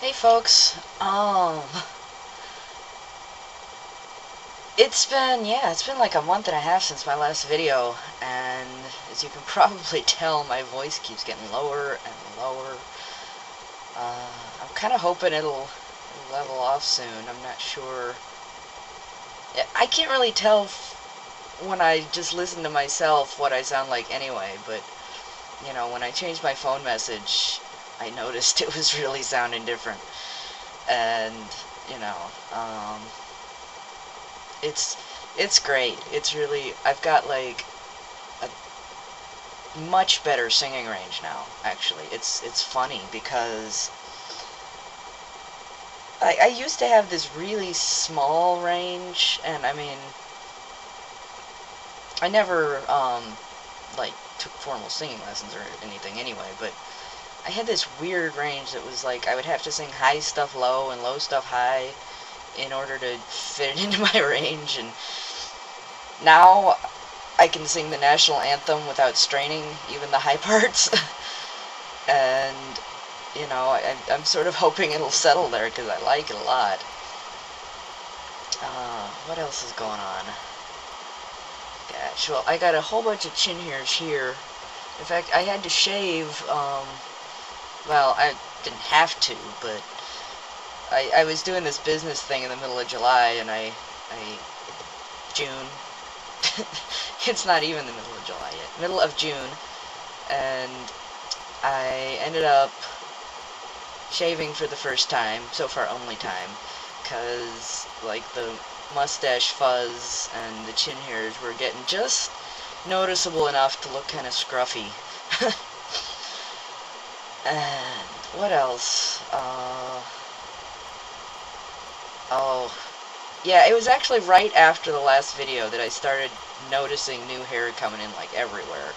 Hey folks, it's been like a month and a half since my last video, and as you can probably tell, my voice keeps getting lower and lower. I'm kind of hoping it'll level off soon. I'm not sure. I can't really tell when I just listen to myself what I sound like anyway, but, when I changed my phone message, I noticed it was really sounding different. And, you know, um, it's it's great. It's really I've got like a much better singing range now. Actually, it's funny because I used to have this really small range, and I mean I never like took formal singing lessons or anything anyway, but I had this weird range that was like I would have to sing high stuff low and low stuff high in order to fit it into my range, and now I can sing the national anthem without straining even the high parts. And, I'm sort of hoping it'll settle there because I like it a lot. What else is going on? Gosh, well, I got a whole bunch of chin hairs here. In fact, I had to shave, well, I didn't have to, but I was doing this business thing in the middle of July, and June. It's not even the middle of July yet. Middle of June, and I ended up shaving for the first time, so far only time, because, like, the mustache fuzz and the chin hairs were getting just noticeable enough to look kind of scruffy. And what else? Oh, yeah, it was actually right after the last video that I started noticing new hair coming in, like, everywhere.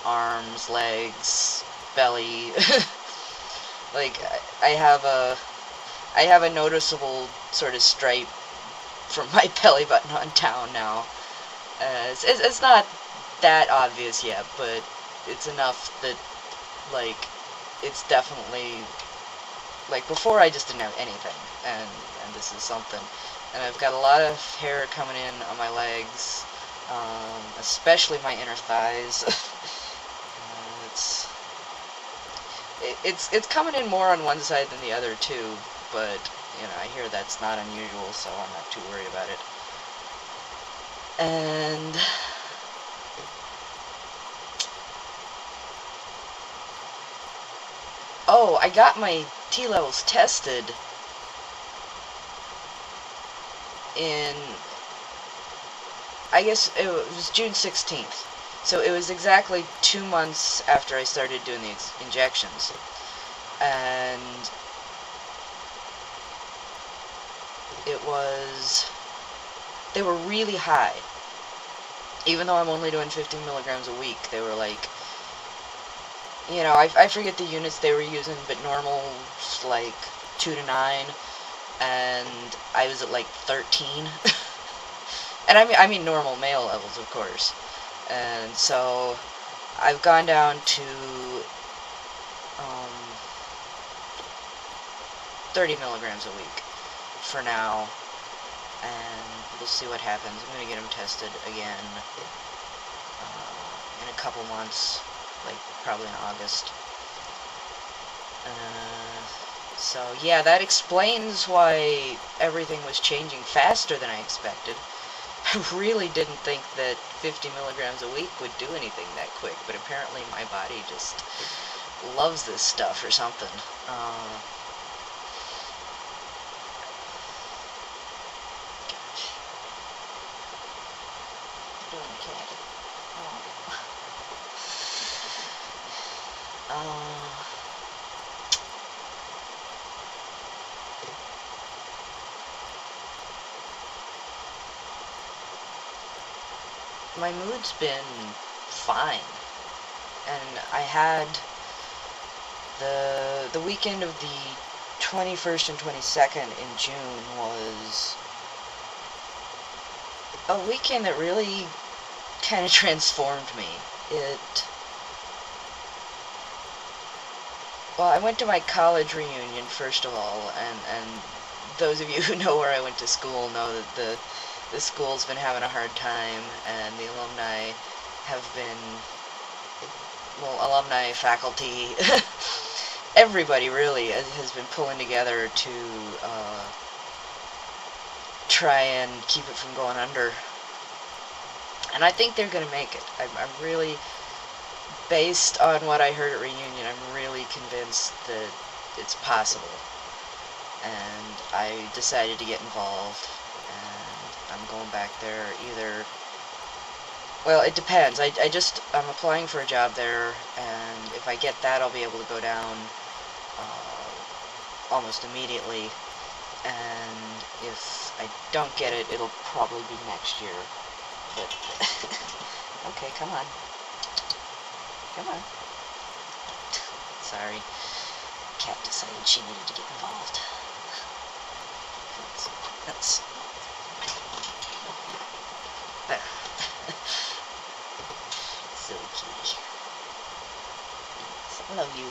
Arms, legs, belly. Like, I have a noticeable sort of stripe from my belly button on down now. It's not that obvious yet, but it's enough that, like, it's definitely, like, before I just didn't have anything, and this is something. And I've got a lot of hair coming in on my legs, especially my inner thighs. It's coming in more on one side than the other too, but I hear that's not unusual, so I'm not too worried about it. And oh, I got my T levels tested in, I guess it was June 16th. So it was exactly 2 months after I started doing the injections. And they were really high. Even though I'm only doing 15 milligrams a week, they were like, I forget the units they were using, but normal, like, 2 to 9, and I was at, like, 13. And I mean normal male levels, of course. And so I've gone down to 30 milligrams a week for now, and we'll see what happens. I'm going to get them tested again in a couple months, like probably in August. So yeah, that explains why everything was changing faster than I expected. I really didn't think that 50 milligrams a week would do anything that quick, but apparently my body just loves this stuff or something. My mood's been fine, and I had the weekend of the 21st and 22nd in June was a weekend that really kind of transformed me. Well, I went to my college reunion, first of all, and those of you who know where I went to school know that the school's been having a hard time, and the alumni have been, well, alumni, faculty, everybody really has been pulling together to try and keep it from going under. And I think they're going to make it. I'm really, based on what I heard at reunion, I'm really convinced that it's possible. And I decided to get involved, and I'm going back there either, well, it depends. I'm applying for a job there, and if I get that, I'll be able to go down almost immediately, and if I don't get it, it'll probably be next year. But okay, come on. Come on. Sorry. Cat decided she needed to get involved. That's there. Silly kitty. I love you.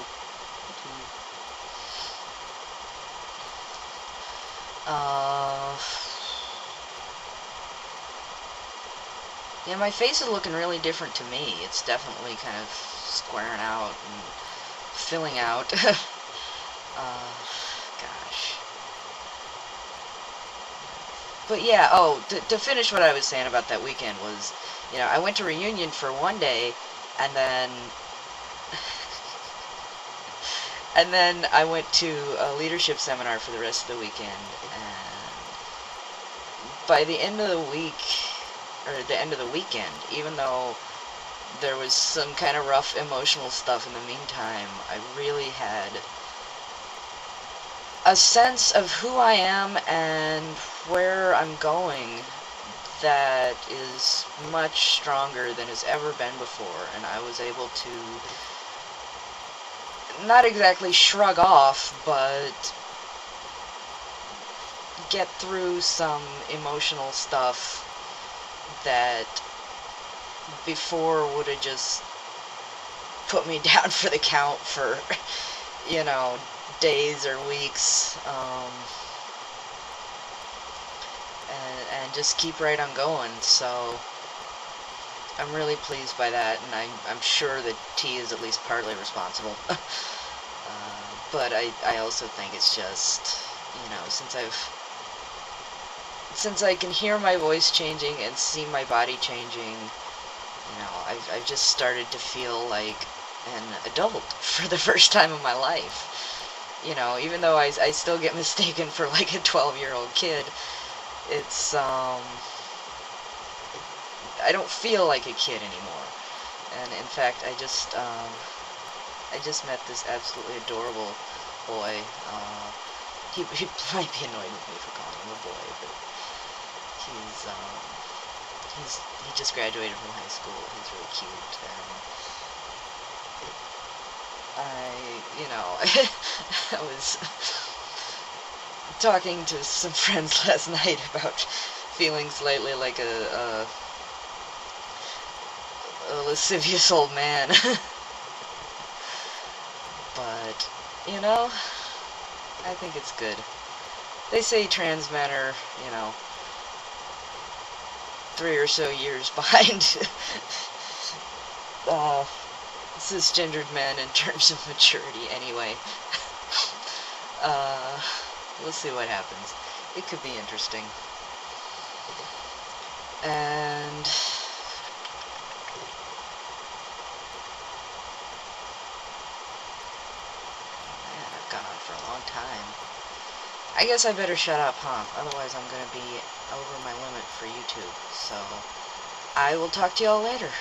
Yeah, my face is looking really different to me. It's definitely kind of squaring out and filling out. Gosh. But yeah, to finish what I was saying about that weekend was, you know, I went to reunion for one day, and then I went to a leadership seminar for the rest of the weekend, and by the end of the week, or the end of the weekend, even though there was some kind of rough emotional stuff in the meantime, I really had a sense of who I am and where I'm going that is much stronger than has ever been before, and I was able to not exactly shrug off, but get through some emotional stuff that before would have just put me down for the count for, you know, days or weeks, and just keep right on going. So I'm really pleased by that, and I'm sure that T is at least partly responsible. But I also think it's just, you know, since I can hear my voice changing and see my body changing, you know, I've just started to feel like an adult for the first time in my life. You know, even though I still get mistaken for like a 12-year-old kid, it's, I don't feel like a kid anymore. And in fact, I just met this absolutely adorable boy. He might be annoyed with me for calling him a boy, but he just graduated from high school. He's really cute, and you know, I was talking to some friends last night about feeling slightly like a lascivious old man. But, you know, I think it's good. They say trans men are, you know, 3 or so years behind cisgendered men in terms of maturity anyway. We'll see what happens. It could be interesting. And man, I've gone on for a long time. I guess I better shut up, huh? Otherwise I'm gonna be over my limit for YouTube. So I will talk to y'all later.